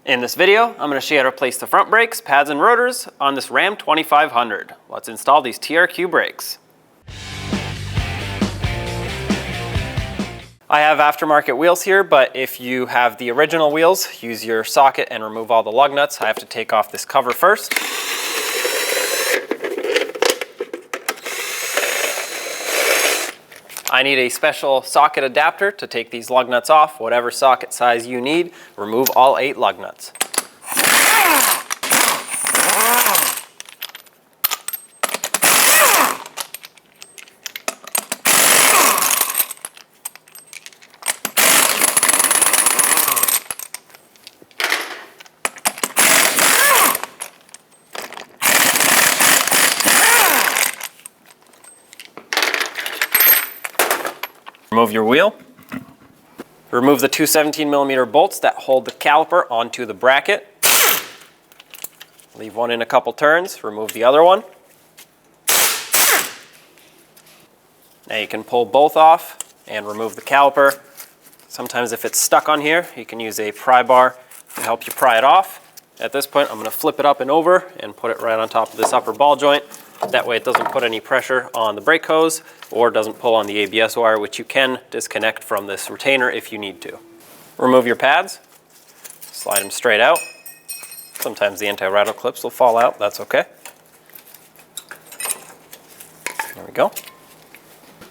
In this video, I'm going to show you how to replace the front brakes, pads, and rotors on this Ram 2500. Let's install these TRQ brakes. I have aftermarket wheels here, but if you have the original wheels, use your socket and remove all the lug nuts. I have to take off this cover first. I need a special socket adapter to take these lug nuts off. Whatever socket size you need, remove all 8 lug nuts. Remove your wheel. Remove the two 17mm bolts that hold the caliper onto the bracket. Leave one in a couple turns. Remove the other one. Now you can pull both off and remove the caliper. Sometimes if it's stuck on here, you can use a pry bar to help you pry it off. At this point, I'm going to flip it up and over and put it right on top of this upper ball joint. That way it doesn't put any pressure on the brake hose or doesn't pull on the ABS wire, which you can disconnect from this retainer if you need to. Remove your pads, slide them straight out. Sometimes the anti-rattle clips will fall out, that's okay. There we go.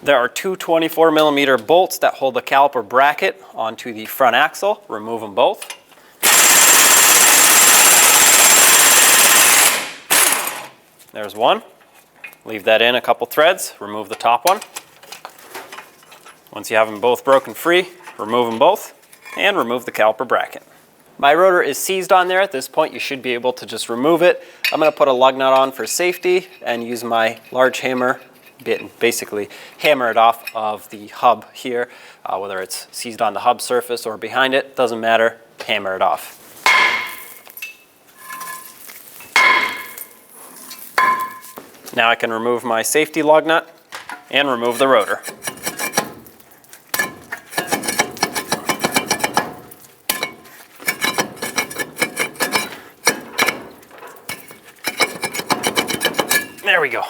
There are two 24mm bolts that hold the caliper bracket onto the front axle. Remove them both. There's one. Leave that in a couple threads, remove the top one. Once you have them both broken free, remove them both and remove the caliper bracket. My rotor is seized on there. At this point, you should be able to just remove it. I'm going to put a lug nut on for safety and use my large hammer, basically hammer it off of the hub here, whether it's seized on the hub surface or behind it, doesn't matter, hammer it off. Now I can remove my safety lug nut and remove the rotor. There we go.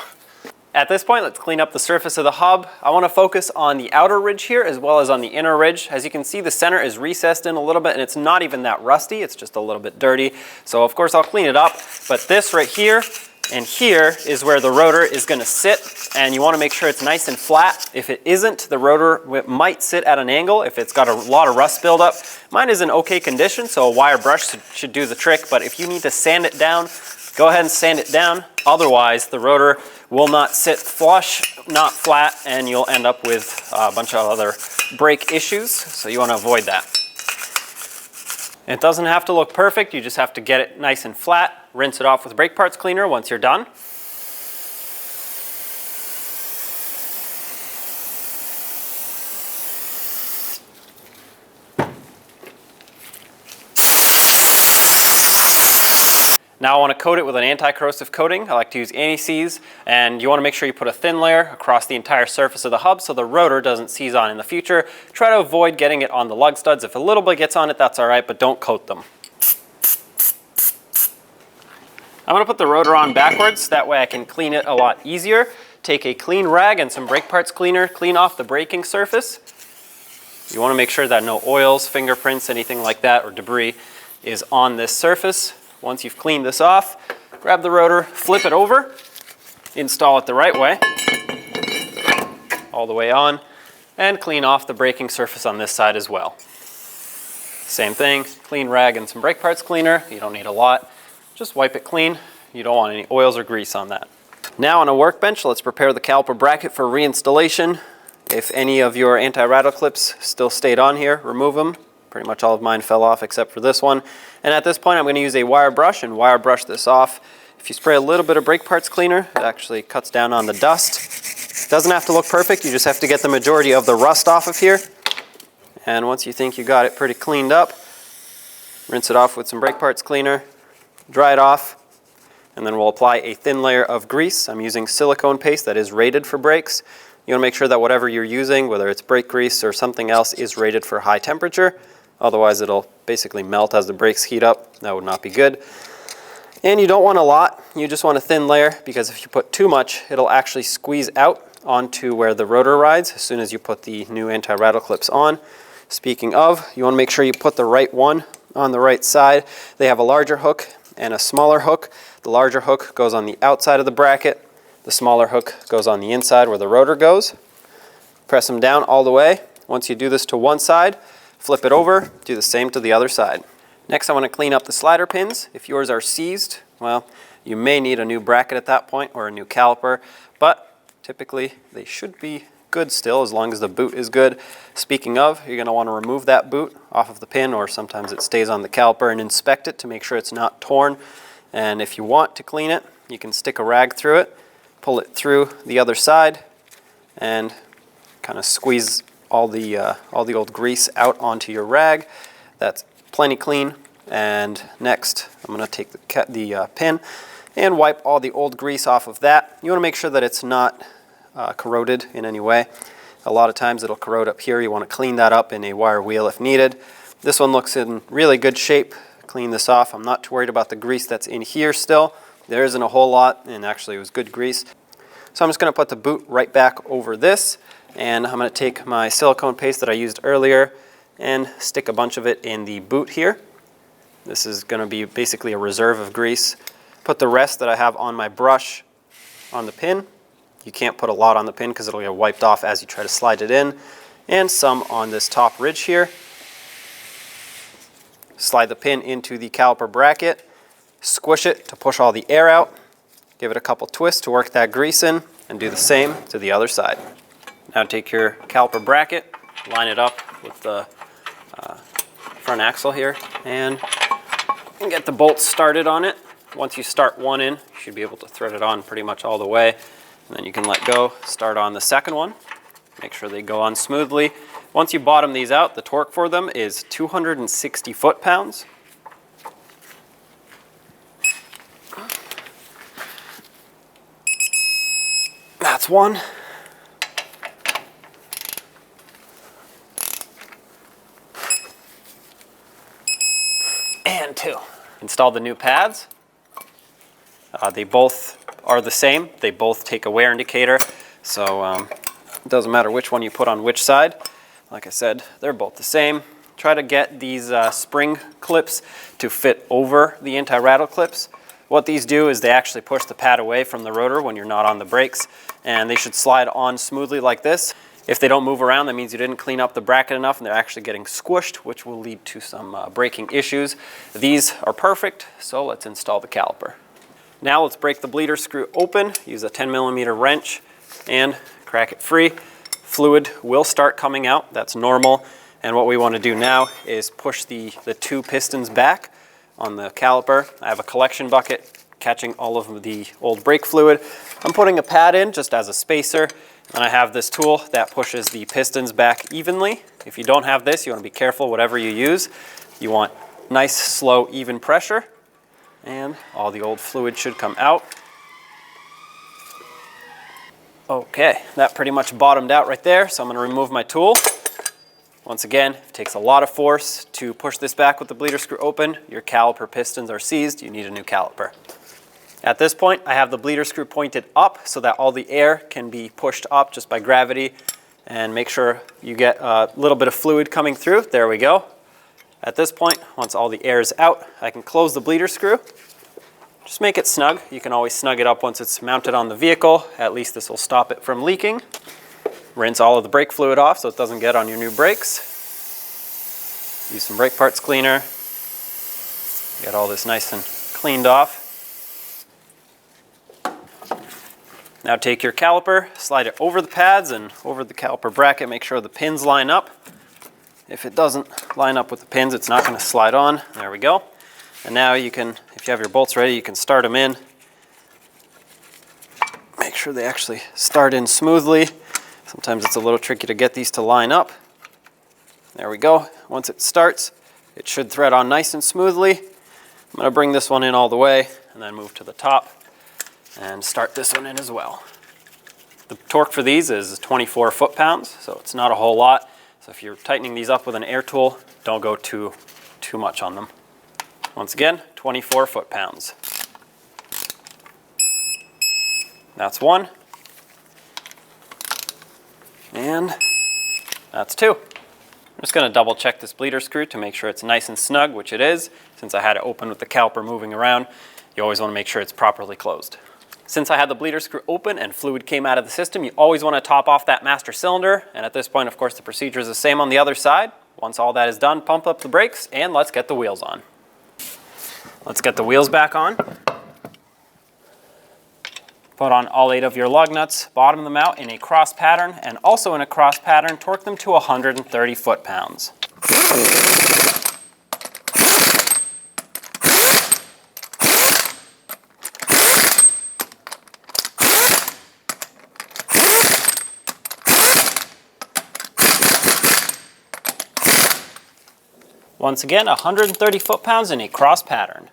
At this point, let's clean up the surface of the hub. I want to focus on the outer ridge here as well as on the inner ridge. As you can see, the center is recessed in a little bit and it's not even that rusty, it's just a little bit dirty. So of course I'll clean it up, but this right here and here is where the rotor is going to sit, and you want to make sure it's nice and flat. If it isn't, the rotor might sit at an angle if it's got a lot of rust buildup. Mine is in okay condition, so a wire brush should do the trick, but if you need to sand it down, go ahead and sand it down. Otherwise, the rotor will not sit flush, not flat, and you'll end up with a bunch of other brake issues, so you want to avoid that. It doesn't have to look perfect, you just have to get it nice and flat. Rinse it off with brake parts cleaner once you're done. Now I want to coat it with an anti-corrosive coating. I like to use anti-seize, and you want to make sure you put a thin layer across the entire surface of the hub so the rotor doesn't seize on in the future. Try to avoid getting it on the lug studs. If a little bit gets on it, that's all right, but don't coat them. I'm going to put the rotor on backwards, that way I can clean it a lot easier. Take a clean rag and some brake parts cleaner, clean off the braking surface. You want to make sure that no oils, fingerprints, anything like that, or debris is on this surface. Once you've cleaned this off, grab the rotor, flip it over, install it the right way, all the way on, and clean off the braking surface on this side as well. Same thing, clean rag and some brake parts cleaner. You don't need a lot. Just wipe it clean. You don't want any oils or grease on that. Now on a workbench, let's prepare the caliper bracket for reinstallation. If any of your anti-rattle clips still stayed on here, remove them. Pretty much all of mine fell off except for this one. And at this point, I'm going to use a wire brush and wire brush this off. If you spray a little bit of brake parts cleaner, it actually cuts down on the dust. It doesn't have to look perfect, you just have to get the majority of the rust off of here. And once you think you got it pretty cleaned up, rinse it off with some brake parts cleaner, dry it off, and then we'll apply a thin layer of grease. I'm using silicone paste that is rated for brakes. You want to make sure that whatever you're using, whether it's brake grease or something else, is rated for high temperature. Otherwise it'll basically melt as the brakes heat up. That would not be good. And you don't want a lot, you just want a thin layer, because if you put too much, it'll actually squeeze out onto where the rotor rides as soon as you put the new anti-rattle clips on. Speaking of, you want to make sure you put the right one on the right side. They have a larger hook and a smaller hook. The larger hook goes on the outside of the bracket. The smaller hook goes on the inside where the rotor goes. Press them down all the way. Once you do this to one side, flip it over, do the same to the other side. Next, I want to clean up the slider pins. If yours are seized, well, you may need a new bracket at that point or a new caliper, but typically they should be good still as long as the boot is good. Speaking of, you're going to want to remove that boot off of the pin, or sometimes it stays on the caliper, and inspect it to make sure it's not torn. And if you want to clean it, you can stick a rag through it, pull it through the other side, and kind of squeeze all the old grease out onto your rag. That's plenty clean. And next, I'm going to take the pin and wipe all the old grease off of that. You want to make sure that it's not corroded in any way. A lot of times it'll corrode up here. You want to clean that up in a wire wheel if needed. This one looks in really good shape. Clean this off. I'm not too worried about the grease that's in here still. There isn't a whole lot, and actually it was good grease. So I'm just going to put the boot right back over this, and I'm going to take my silicone paste that I used earlier and stick a bunch of it in the boot here. This is going to be basically a reserve of grease. Put the rest that I have on my brush on the pin. You can't put a lot on the pin because it'll get wiped off as you try to slide it in. And some on this top ridge here. Slide the pin into the caliper bracket. Squish it to push all the air out. Give it a couple twists to work that grease in, and do the same to the other side. Now take your caliper bracket, line it up with the front axle here, and get the bolts started on it. Once you start one in, you should be able to thread it on pretty much all the way. And then you can let go, start on the second one. Make sure they go on smoothly. Once you bottom these out, the torque for them is 260 foot-pounds. That's one. And two. Install the new pads. They both are the same. They both take a wear indicator, so it doesn't matter which one you put on which side. Like I said, they're both the same. Try to get these spring clips to fit over the anti-rattle clips. What these do is they actually push the pad away from the rotor when you're not on the brakes, and they should slide on smoothly like this. If they don't move around, that means you didn't clean up the bracket enough and they're actually getting squished, which will lead to some braking issues. These are perfect, so let's install the caliper. Now let's break the bleeder screw open, use a 10mm wrench, and crack it free. Fluid will start coming out, that's normal. And what we want to do now is push the two pistons back on the caliper. I have a collection bucket catching all of the old brake fluid. I'm putting a pad in just as a spacer, and I have this tool that pushes the pistons back evenly. If you don't have this, you want to be careful whatever you use. You want nice, slow, even pressure, and all the old fluid should come out. Okay, that pretty much bottomed out right there, so I'm going to remove my tool. Once again, it takes a lot of force to push this back with the bleeder screw open. Your caliper pistons are seized, you need a new caliper. At this point, I have the bleeder screw pointed up so that all the air can be pushed up just by gravity, and make sure you get a little bit of fluid coming through. There we go. At this point, once all the air is out, I can close the bleeder screw. Just make it snug. You can always snug it up once it's mounted on the vehicle. At least this will stop it from leaking. Rinse all of the brake fluid off so it doesn't get on your new brakes. Use some brake parts cleaner. Get all this nice and cleaned off. Now take your caliper, slide it over the pads and over the caliper bracket. Make sure the pins line up. If it doesn't line up with the pins, it's not going to slide on. There we go. And now you can, if you have your bolts ready, you can start them in. Make sure they actually start in smoothly. Sometimes it's a little tricky to get these to line up. There we go. Once it starts, it should thread on nice and smoothly. I'm going to bring this one in all the way and then move to the top and start this one in as well. The torque for these is 24 foot-pounds, so it's not a whole lot. So if you're tightening these up with an air tool, don't go too much on them. Once again, 24 foot-pounds. That's one. And that's two. I'm just going to double check this bleeder screw to make sure it's nice and snug, which it is. Since I had it open with the caliper moving around, you always want to make sure it's properly closed. Since I had the bleeder screw open and fluid came out of the system, you always want to top off that master cylinder. And at this point, of course, the procedure is the same on the other side. Once all that is done, pump up the brakes and let's get the wheels on. Let's get the wheels back on. Put on all 8 of your lug nuts, bottom them out in a cross pattern, and also in a cross pattern, torque them to 130 foot-pounds. Once again, 130 foot-pounds in a cross pattern.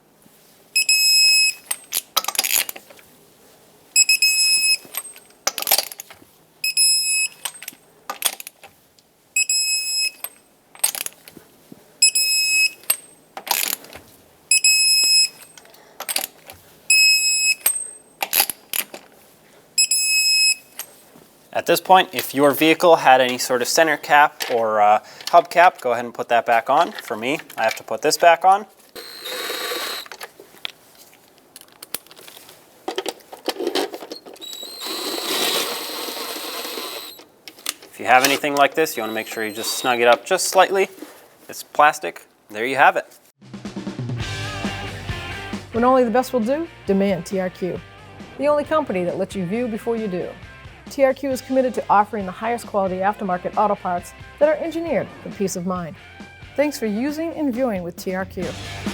At this point, if your vehicle had any sort of center cap or hub cap, go ahead and put that back on. For me, I have to put this back on. If you have anything like this, you want to make sure you just snug it up just slightly. It's plastic. There you have it. When only the best will do, demand TRQ. The only company that lets you view before you do. TRQ is committed to offering the highest quality aftermarket auto parts that are engineered for peace of mind. Thanks for using and viewing with TRQ.